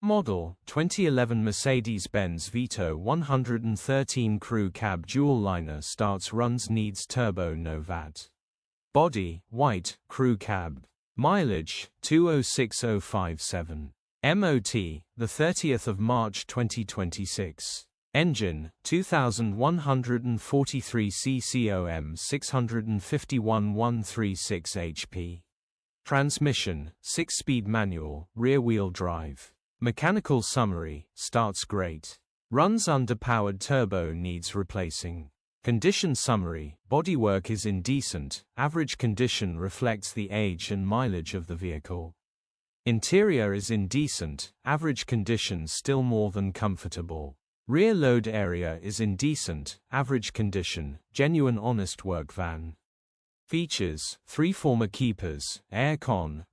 Model, 2011 Mercedes-Benz Vito 113 Crew Cab Dual Liner starts runs needs turbo no VAT. Body, white, crew cab. Mileage, 206,057. MOT, the 30th of March 2026. Engine, 2143 CCM 651 136 HP. Transmission, 6-speed manual, rear-wheel drive. Mechanical summary, starts great. Runs underpowered, turbo needs replacing. Condition summary, bodywork is indecent, average condition reflects the age and mileage of the vehicle. Interior is indecent, average condition still more than comfortable. Rear load area is indecent, average condition, genuine honest work van. Features, 3 former keepers, air con,